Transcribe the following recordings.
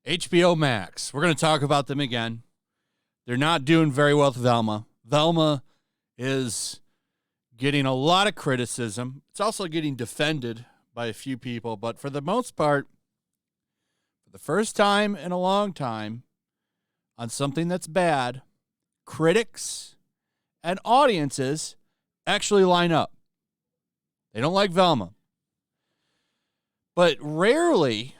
HBO Max. We're going to talk about them again. They're not doing very well with Velma. Velma is getting a lot of criticism. It's also getting defended by a few people, but for the most part, for the first time in a long time, on something that's bad, critics and audiences actually line up. They don't like Velma. But rarely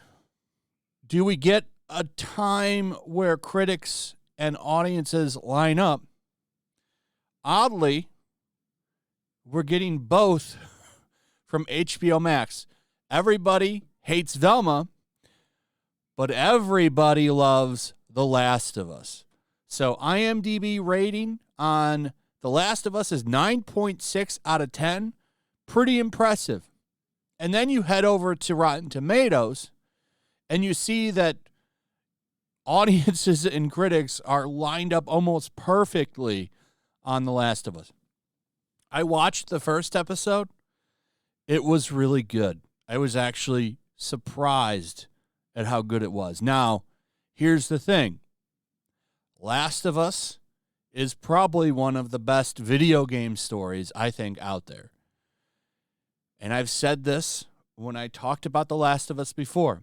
do we get a time where critics and audiences line up. Oddly, we're getting both from HBO Max. Everybody hates Velma, but everybody loves The Last of Us. So IMDb rating on The Last of Us is 9.6 out of 10. Pretty impressive. And then you head over to Rotten Tomatoes, and you see that audiences and critics are lined up almost perfectly on The Last of Us. I watched the first episode. It was really good. I was actually surprised at how good it was. Now, here's the thing. Last of Us is probably one of the best video game stories, I think, out there. And I've said this when I talked about The Last of Us before.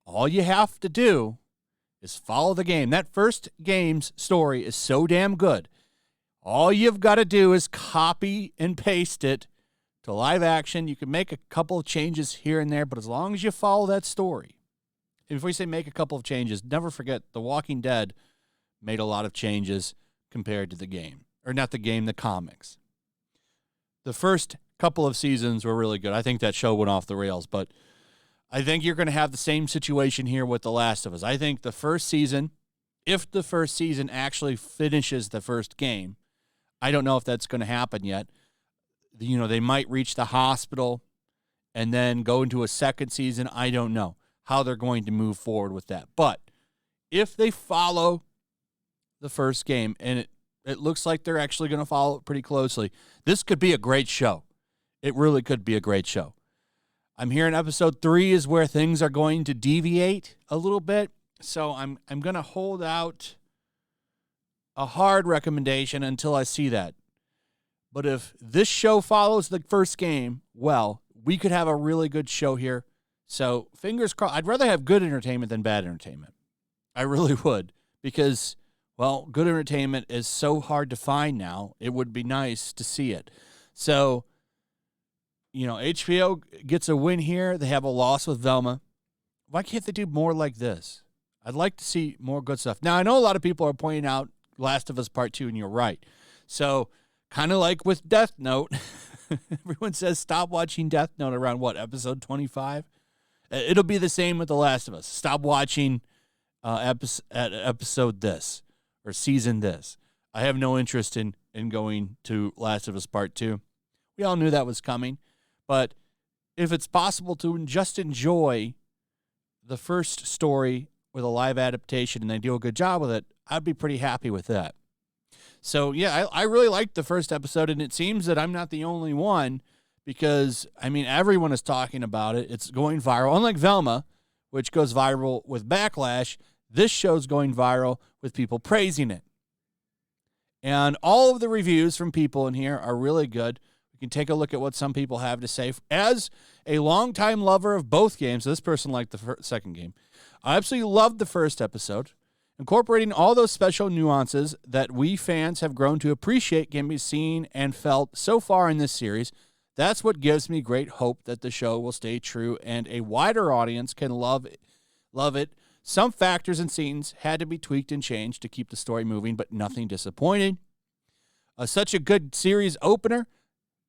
All you have to do is follow the game. That first game's story is so damn good. All you've got to do is copy and paste it to live action. You can make a couple of changes here and there, but as long as you follow that story. And if we say make a couple of changes, never forget The Walking Dead made a lot of changes compared to the game. Or not the game, the comics. The first couple of seasons were really good. I think that show went off the rails, but I think you're going to have the same situation here with The Last of Us. I think the first season, if the first season actually finishes the first game, I don't know if that's going to happen yet. You know, they might reach the hospital and then go into a second season. I don't know how they're going to move forward with that. But if they follow the first game, and it looks like they're actually going to follow it pretty closely, this could be a great show. It really could be a great show. I'm hearing episode 3 is where things are going to deviate a little bit, so I'm going to hold out a hard recommendation until I see that. But if this show follows the first game, well, we could have a really good show here. So fingers crossed. I'd rather have good entertainment than bad entertainment. I really would, because, well, good entertainment is so hard to find now. It would be nice to see it. So, you know, HBO gets a win here. They have a loss with Velma. Why can't they do more like this? I'd like to see more good stuff. Now, I know a lot of people are pointing out Last of Us Part 2, and you're right. So, kind of like with Death Note, everyone says stop watching Death Note around, what, episode 25? It'll be the same with The Last of Us. Stop watching episode this or season this. I have no interest in going to Last of Us Part 2. We all knew that was coming. But if it's possible to just enjoy the first story with a live adaptation and they do a good job with it, I'd be pretty happy with that. So, yeah, I really liked the first episode, and it seems that I'm not the only one because, I mean, everyone is talking about it. It's going viral. Unlike Velma, which goes viral with backlash, this show's going viral with people praising it. And all of the reviews from people in here are really good. We can take a look at what some people have to say. As a longtime lover of both games, this person liked the second game. I absolutely loved the first episode. Incorporating all those special nuances that we fans have grown to appreciate can be seen and felt so far in this series. That's what gives me great hope that the show will stay true and a wider audience can love it. Some factors and scenes had to be tweaked and changed to keep the story moving, but nothing disappointed. Such a good series opener.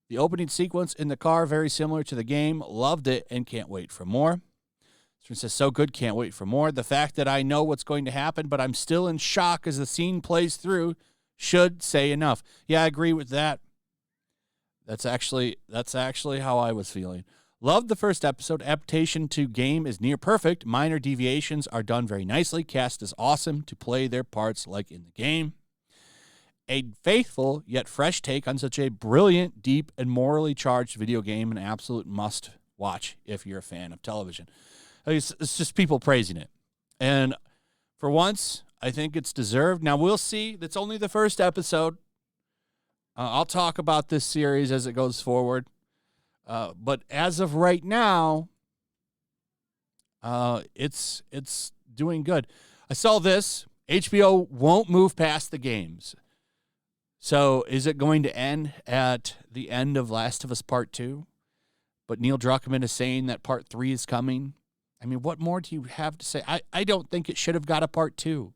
The opening sequence in the car, very similar to the game. Loved it and can't wait for more. It says, so good, can't wait for more. The fact that I know what's going to happen, but I'm still in shock as the scene plays through should say enough. Yeah, I agree with that. That's actually how I was feeling. Loved the first episode. Adaptation to game is near perfect. Minor deviations are done very nicely. Cast is awesome to play their parts like in the game. a faithful yet fresh take on such a brilliant, deep, and morally charged video game, an absolute must-watch if you're a fan of television. It's just people praising it. And for once, I think it's deserved. Now, we'll see. That's only the first episode. I'll talk about this series as it goes forward. But as of right now, it's doing good. I saw this. HBO won't move past the games. So is it going to end at the end of Last of Us Part 2? But Neil Druckmann is saying that Part 3 is coming. I mean, what more do you have to say? I don't think it should have got a Part 2.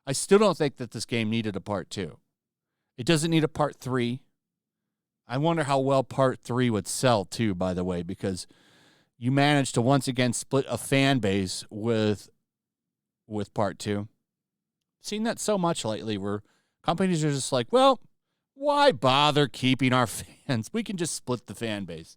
I still don't think that this game needed a Part 2. It doesn't need a Part 3. I wonder how well Part 3 would sell, too, by the way, because you managed to once again split a fan base with Part 2. Seen that so much lately where companies are just like, well, why bother keeping our fans? We can just split the fan base.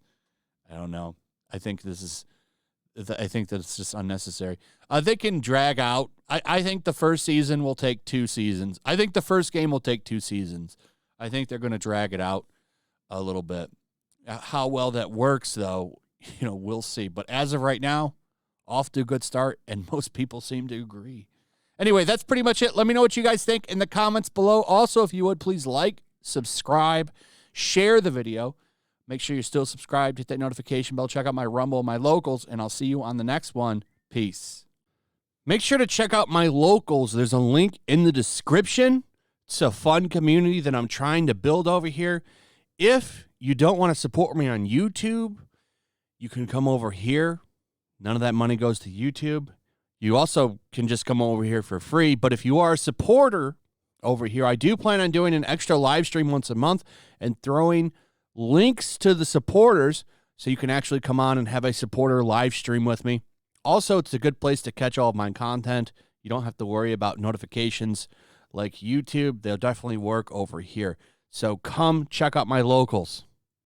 I don't know. I think that it's just unnecessary. They can drag out. I think the first season will take 2 seasons. I think the first game will take 2 seasons. I think they're going to drag it out a little bit. How well that works, though, we'll see. But as of right now, off to a good start, and most people seem to agree. Anyway, that's pretty much it. Let me know what you guys think in the comments below. Also, if you would, please like, subscribe, share the video. Make sure you're still subscribed. Hit that notification bell. Check out my Rumble, my locals, and I'll see you on the next one. Peace. Make sure to check out my locals. There's a link in the description. It's a fun community that I'm trying to build over here. If you don't want to support me on YouTube, you can come over here. None of that money goes to YouTube. You also can just come over here for free. But if you are a supporter over here, I do plan on doing an extra live stream once a month and throwing links to the supporters so you can actually come on and have a supporter live stream with me. Also, it's a good place to catch all of my content. You don't have to worry about notifications like YouTube. They'll definitely work over here. So come check out my locals.